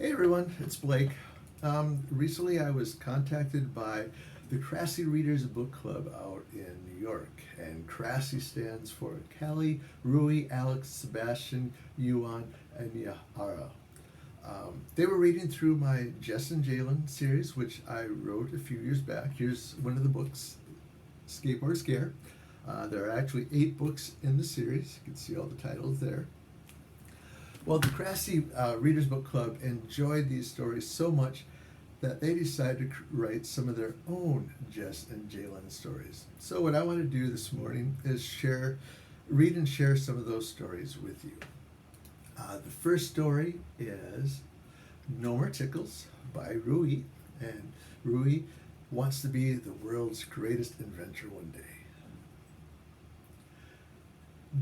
Hey everyone, it's Blake. Recently I was contacted by the CRASEY Readers Book Club out in New York, and CRASEY stands for Callie, Rui, Alex, Sebastian, Yuan, and Yahara. They were reading through my Jess and Jaylen series, which I wrote a few years back. Here's one of the books, Skateboard Scare. There are actually 8 books in the series. You can see all the titles there. Well, the CRASEY Readers Book Club enjoyed these stories so much that they decided to write some of their own Jess and Jaylen stories. So what I want to do this morning is read and share some of those stories with you. The first story is No More Tickles by Rui, and Rui wants to be the world's greatest inventor one day.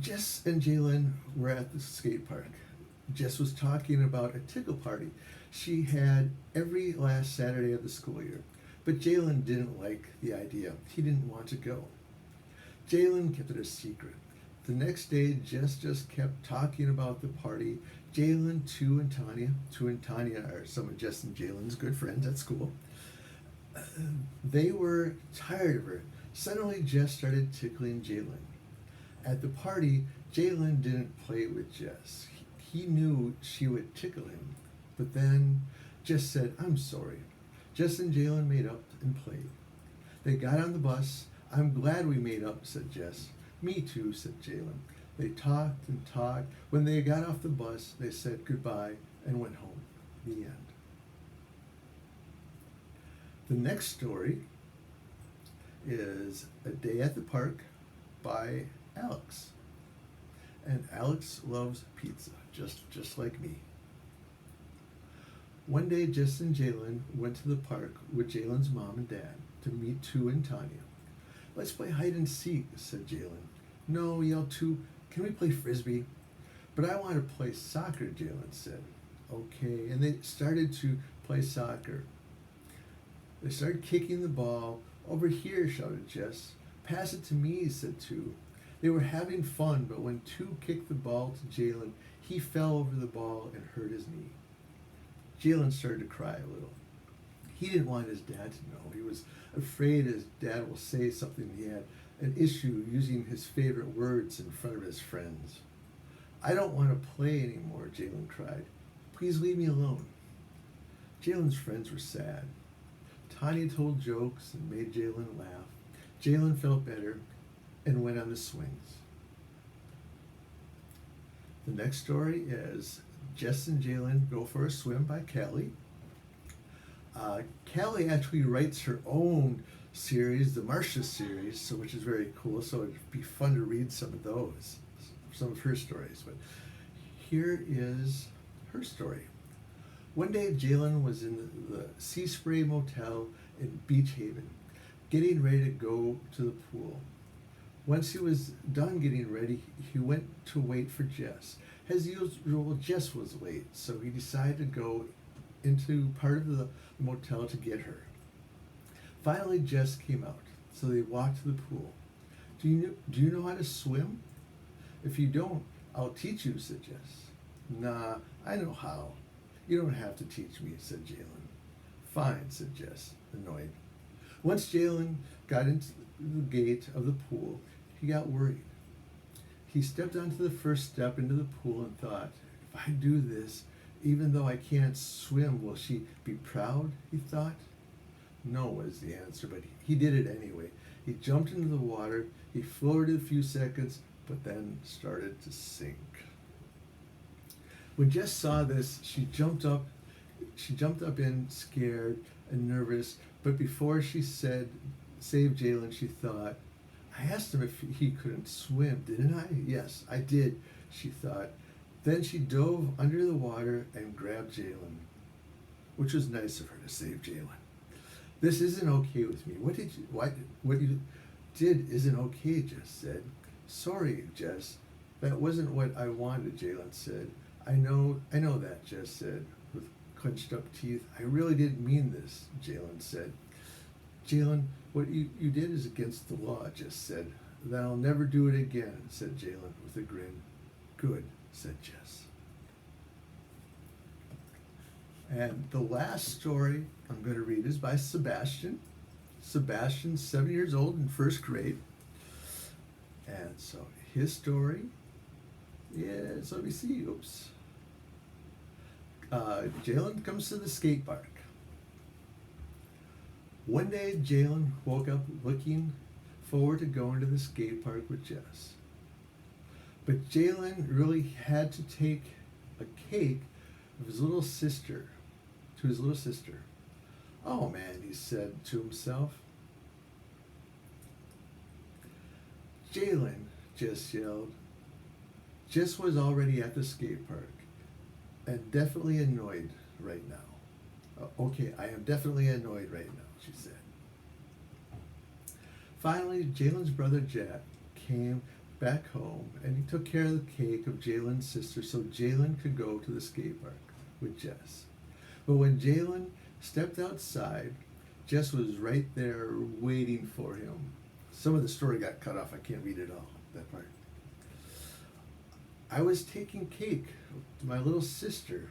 Jess and Jaylen were at the skate park. Jess was talking about a tickle party she had every last Saturday of the school year, but Jaylen didn't like the idea. He didn't want to go. Jaylen kept it a secret. The next day, Jess just kept talking about the party. Jaylen, Tu, and Tanya are some of Jess and Jaylen's good friends at school. They were tired of her. Suddenly, Jess started tickling Jaylen. At the party, Jaylen didn't play with Jess. He knew she would tickle him, but then Jess said, "I'm sorry." Jess and Jaylen made up and played. They got on the bus. "I'm glad we made up," said Jess. "Me too," said Jaylen. They talked and talked. When they got off the bus, they said goodbye and went home. The end. The next story is A Day at the Park by Alex. And Alex loves pizza, just like me. One day, Jess and Jaylen went to the park with Jaylen's mom and dad to meet Tu and Tanya. "Let's play hide and seek," said Jaylen. "No," yelled Tu. "Can we play frisbee?" "But I want to play soccer," Jaylen said. "Okay," and they started to play soccer. They started kicking the ball. "Over here," shouted Jess. "Pass it to me," said Tu. They were having fun, but when Tu kicked the ball to Jaylen, he fell over the ball and hurt his knee. Jaylen started to cry a little. He didn't want his dad to know. He was afraid his dad will say something. He had an issue using his favorite words in front of his friends. "I don't want to play anymore," Jaylen cried. "Please leave me alone." Jaylen's friends were sad. Tanya told jokes and made Jaylen laugh. Jaylen felt better and went on the swings. The next story is Jess and Jaylen Go for a Swim by Callie. Callie actually writes her own series, the Marcia series, which is very cool, so it'd be fun to read some of those, some of her stories. But here is her story. One day, Jaylen was in the Sea Spray Motel in Beach Haven, getting ready to go to the pool. Once he was done getting ready, he went to wait for Jess. As usual, Jess was late, so he decided to go into part of the motel to get her. Finally, Jess came out, so they walked to the pool. Do you know how to swim?" "If you don't, I'll teach you," said Jess. "Nah, I know how." "You don't have to teach me," said Jaylen. "Fine," said Jess, annoyed. Once Jaylen got into the gate of the pool, he got worried. He stepped onto the first step into the pool and thought, "If I do this, even though I can't swim, will she be proud?" he thought. "No," was the answer, but he did it anyway. He jumped into the water. He floated a few seconds, but then started to sink. When Jess saw this, she jumped up in, scared and nervous, but before she said, "Save Jaylen," she thought, "I asked him if he couldn't swim, didn't I? Yes, I did," she thought. Then she dove under the water and grabbed Jaylen, which was nice of her to save Jaylen. "This isn't okay with me. What you did isn't okay," Jess said. "Sorry, Jess. That wasn't what I wanted," Jaylen said. I know that," Jess said with clenched up teeth. "I really didn't mean this," Jaylen said. "Jaylen, what you did is against the law," Jess said. "Then I'll never do it again," said Jaylen with a grin. "Good," said Jess. And the last story I'm going to read is by Sebastian. Sebastian's 7 years old in first grade. And so his story is, let me see, oops. Jaylen comes to the skate park. One day, Jaylen woke up looking forward to going to the skate park with Jess. But Jaylen really had to take a cake of his little sister to his little sister. Oh man, he said to himself. Jaylen, Jess yelled. Jess was already at the skate park and definitely annoyed right now. Okay, I am definitely annoyed right now, she said. Finally, Jaylen's brother Jack came back home and he took care of the cake of Jaylen's sister so Jaylen could go to the skate park with Jess. But when Jaylen stepped outside, Jess was right there waiting for him. Some of the story got cut off. I can't read it all, that part. I was taking cake to my little sister,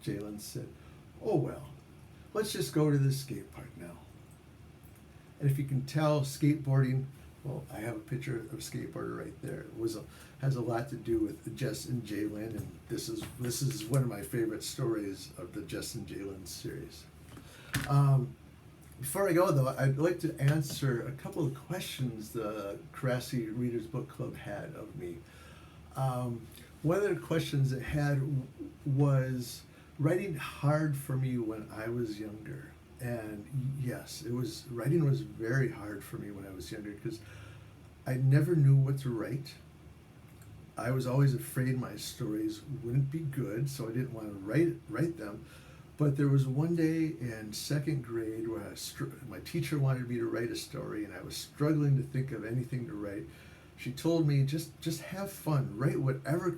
Jaylen said. Oh well, let's just go to the skate park now. And if you can tell, skateboarding, well, I have a picture of a skateboarder right there. It has a lot to do with Jess and Jaylen, and this is one of my favorite stories of the Jess and Jaylen series. Before I go though, I'd like to answer a couple of questions the CRASEY Readers Book Club had of me. One of the questions it had was writing hard for me when I was younger. And yes, writing was very hard for me when I was younger because I never knew what to write. I was always afraid my stories wouldn't be good, so I didn't want to write them. But there was one day in second grade where my teacher wanted me to write a story, and I was struggling to think of anything to write. She told me, just have fun, write whatever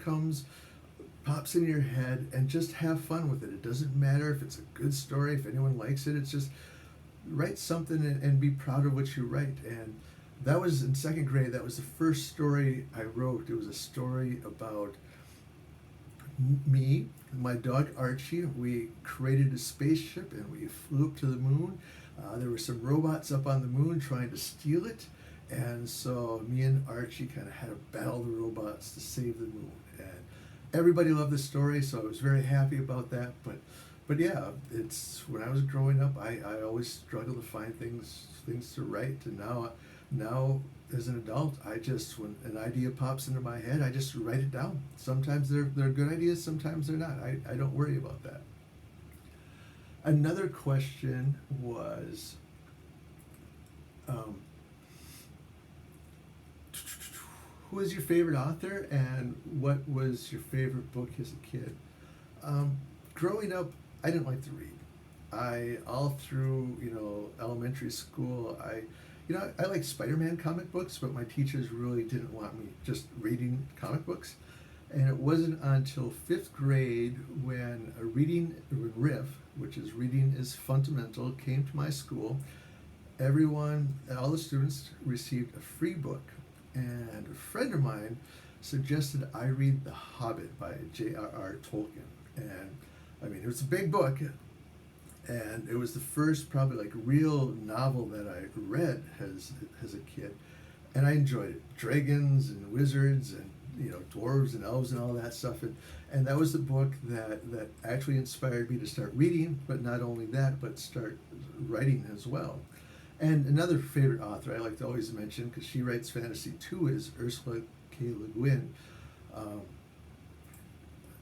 pops in your head, and just have fun with it. It doesn't matter if it's a good story, if anyone likes it. It's just write something and be proud of what you write. And that was in second grade. That was the first story I wrote. It was a story about me and my dog Archie. We created a spaceship and we flew up to the moon. There were some robots up on the moon trying to steal it, and so me and Archie kind of had to battle the robots to save the moon. And everybody loved the story, so I was very happy about that. But yeah, it's when I was growing up, I always struggled to find things to write, and now as an adult, when an idea pops into my head, I just write it down. Sometimes they're good ideas, sometimes they're not. I don't worry about that. Another question was, who is your favorite author and what was your favorite book as a kid? Growing up, I didn't like to read. All through elementary school, I liked Spider-Man comic books, but my teachers really didn't want me just reading comic books. And it wasn't until fifth grade when a reading RIF, which is Reading is Fundamental, came to my school. All the students received a free book. And a friend of mine suggested I read The Hobbit by J.R.R. Tolkien. And I mean, it was a big book. And it was the first probably real novel that I read as a kid. And I enjoyed it. Dragons and wizards and dwarves and elves and all that stuff. And that was the book that actually inspired me to start reading, but not only that, but start writing as well. And another favorite author I like to always mention, because she writes fantasy too, is Ursula K. Le Guin.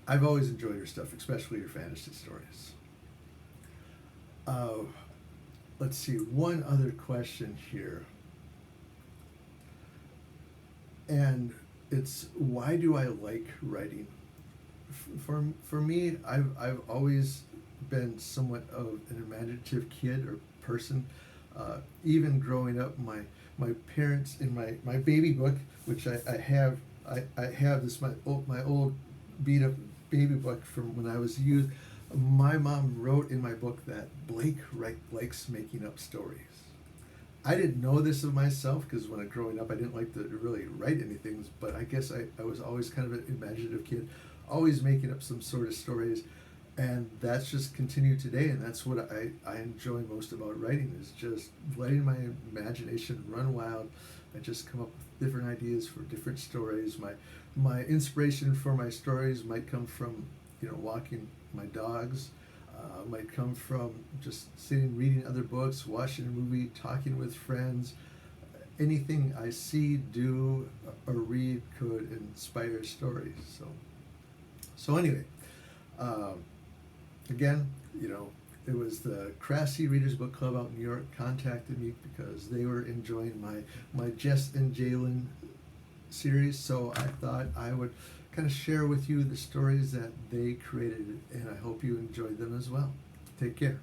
I've always enjoyed her stuff, especially her fantasy stories. Let's see, one other question here. And it's, why do I like writing? For me, I've always been somewhat of an imaginative kid or person. Even growing up, my parents, in my baby book, which I have this, my old beat up baby book from when I was a youth. My mom wrote in my book that Blake likes making up stories. I didn't know this of myself because when I was growing up, I didn't like to really write anything, but I guess I was always kind of an imaginative kid, always making up some sort of stories. And that's just continued today, and that's what I enjoy most about writing, is just letting my imagination run wild. I just come up with different ideas for different stories. My inspiration for my stories might come from, walking my dogs, might come from just sitting reading other books, watching a movie, talking with friends. Anything I see, do, or read could inspire stories. So anyway, again, it was the CRASEY Readers Book Club out in New York contacted me because they were enjoying my Jess and Jaylen series. So I thought I would kind of share with you the stories that they created, and I hope you enjoyed them as well. Take care.